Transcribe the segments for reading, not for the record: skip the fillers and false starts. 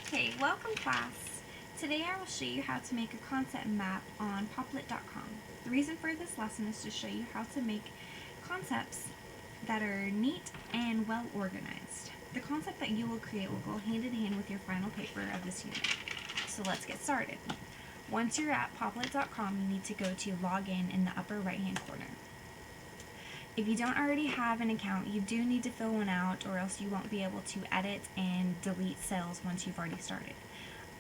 Okay, welcome class. Today I will show you how to make a concept map on poplet.com. The reason for this lesson is to show you how to make concepts that are neat and well organized. The concept that you will create will go hand in hand with your final paper of this unit. So let's get started. Once you're at poplet.com, you need to go to login in the upper right hand corner. If you don't already have an account, you do need to fill one out or else you won't be able to edit and delete cells once you've already started.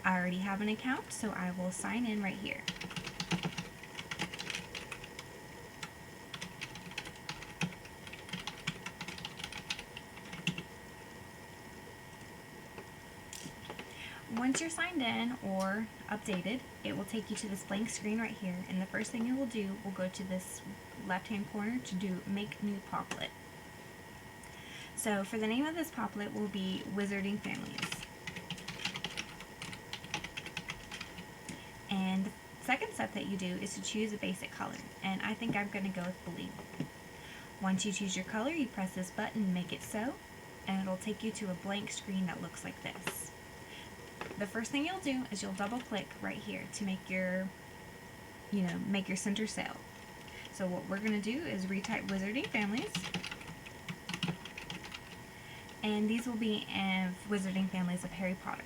I already have an account, so I will sign in right here. Once you're signed in or updated, it will take you to this blank screen right here, and the first thing you will do will go to this left hand corner to do make new poplet. So for the name of this poplet will be Wizarding Families. And the second step that you do is to choose a basic color, and I think I'm going to go with blue. Once you choose your color, you press this button and make it so, and it'll take you to a blank screen that looks like this. The first thing you'll do is you'll double click right here to make your center cell. So what we're going to do is retype Wizarding Families, and these will be Wizarding Families of Harry Potter.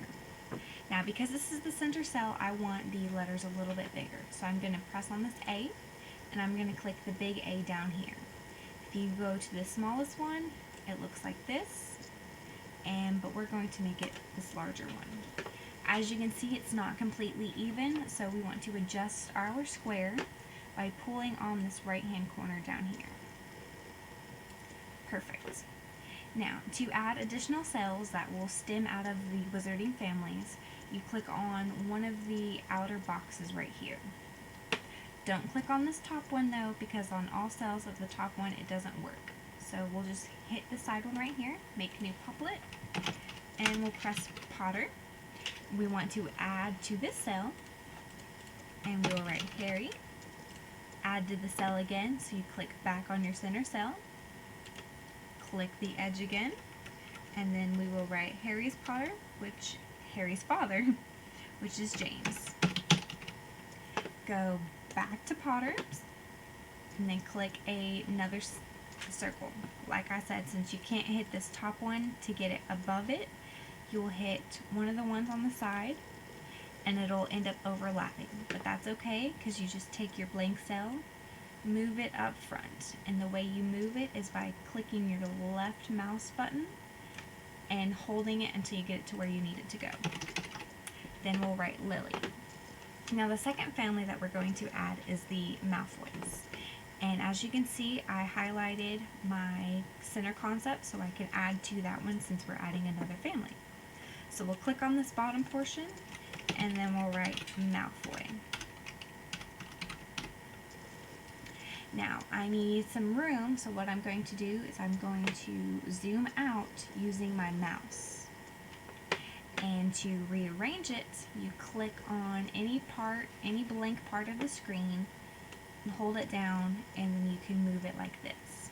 Now because this is the center cell, I want the letters a little bit bigger. So I'm going to press on this A, and I'm going to click the big A down here. If you go to the smallest one, it looks like this, but we're going to make it this larger one. As you can see, it's not completely even, so we want to adjust our square by pulling on this right hand corner down here. Perfect. Now, to add additional cells that will stem out of the Wizarding Families, you click on one of the outer boxes right here. Don't click on this top one though, because on all cells of the top one it doesn't work. So we'll just hit the side one right here, make new poplet, and we'll press Potter. We want to add to this cell, and we will write Harry. Add to the cell again, so you click back on your center cell, click the edge again, and then we will write Harry's father, which is James. Go back to Potter, and then click another circle. Like I said, since you can't hit this top one to get it above it, you'll hit one of the ones on the side, and it'll end up overlapping. But that's okay, because you just take your blank cell, move it up front, and the way you move it is by clicking your left mouse button and holding it until you get it to where you need it to go. Then we'll write Lily. Now the second family that we're going to add is the Malfoys. And as you can see, I highlighted my center concept so I can add to that one since we're adding another family. So we'll click on this bottom portion, and then we'll write Malfoy. Now, I need some room, so what I'm going to do is I'm going to zoom out using my mouse. And to rearrange it, you click on any blank part of the screen, and hold it down, and then you can move it like this.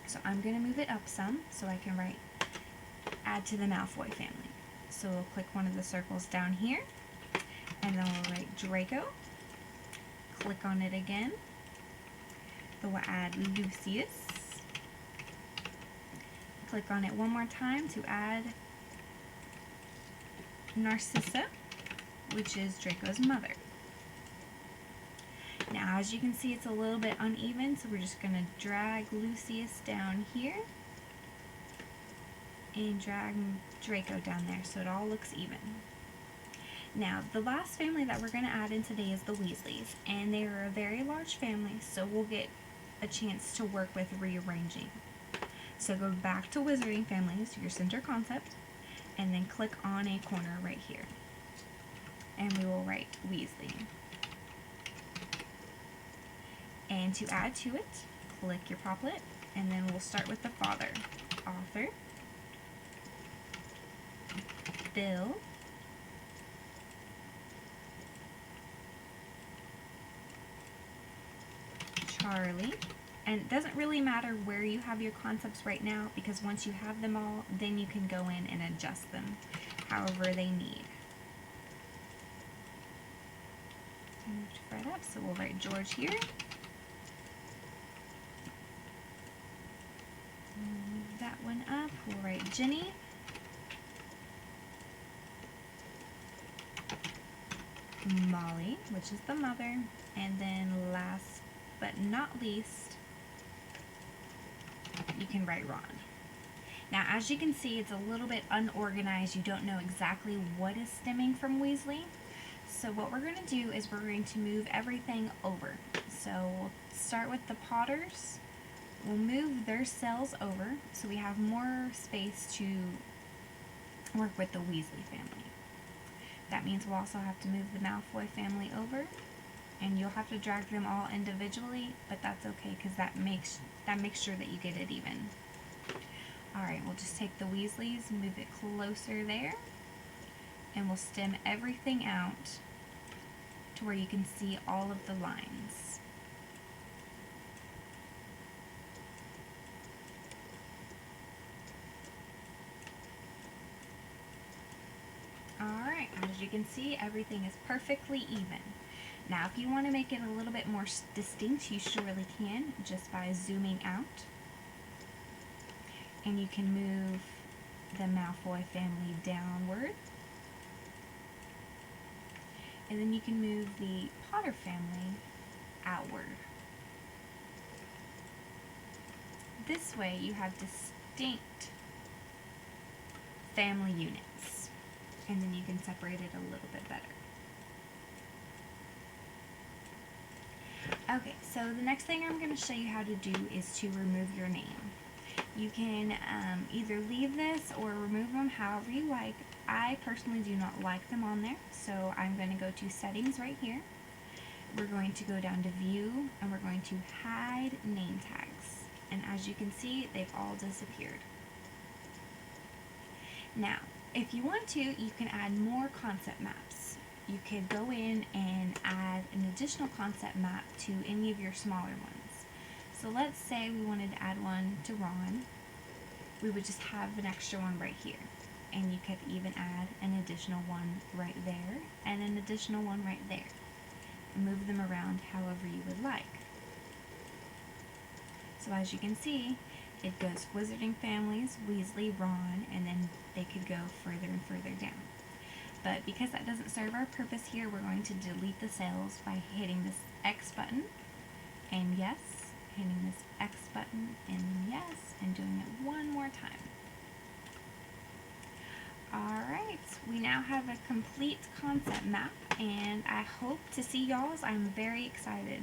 So I'm going to move it up some, so I can write add to the Malfoy family. So we'll click one of the circles down here, and then we'll write Draco, click on it again. Then we'll add Lucius. Click on it one more time to add Narcissa, which is Draco's mother. Now, as you can see, it's a little bit uneven, so we're just going to drag Lucius down here and drag Draco down there so it all looks even. Now, the last family that we're going to add in today is the Weasleys, and they are a very large family, so we'll get a chance to work with rearranging. So go back to Wizarding Families, your center concept, and then click on a corner right here. And we will write Weasley. And to add to it, click your poplet, and then we'll start with the father. Arthur, Bill, Charlie, And it doesn't really matter where you have your concepts right now, because once you have them all, then you can go in and adjust them however they need. Move to right up, so we'll write George here. Move that one up, we'll write Jenny. Molly, which is the mother, and then last but not least, you can write Ron. Now, as you can see, it's a little bit unorganized. You don't know exactly what is stemming from Weasley. So what we're going to do is we're going to move everything over. So we'll start with the Potters. We'll move their cells over so we have more space to work with the Weasley family. That means we'll also have to move the Malfoy family over, and you'll have to drag them all individually, but that's okay because that makes sure that you get it even. Alright, we'll just take the Weasleys, move it closer there, and we'll stem everything out to where you can see all of the lines. Alright, as you can see, everything is perfectly even. Now, if you want to make it a little bit more distinct, you surely can, just by zooming out. And you can move the Malfoy family downward. And then you can move the Potter family outward. This way you have distinct family units. And then you can separate it a little bit better. Okay, so the next thing I'm going to show you how to do is to remove your name. You can either leave this or remove them however you like. I personally do not like them on there, so I'm going to go to Settings right here. We're going to go down to View, and we're going to Hide Name Tags. And as you can see, they've all disappeared. Now, if you want to, you can add more concept maps. You could go in and add an additional concept map to any of your smaller ones. So let's say we wanted to add one to Ron. We would just have an extra one right here. And you could even add an additional one right there and an additional one right there. And move them around however you would like. So as you can see, it goes Wizarding Families, Weasley, Ron, and then they could go further and further down. But because that doesn't serve our purpose here, we're going to delete the cells by hitting this X button, and yes, hitting this X button, and yes, and doing it one more time. Alright, we now have a complete concept map, and I hope to see y'all. I'm very excited.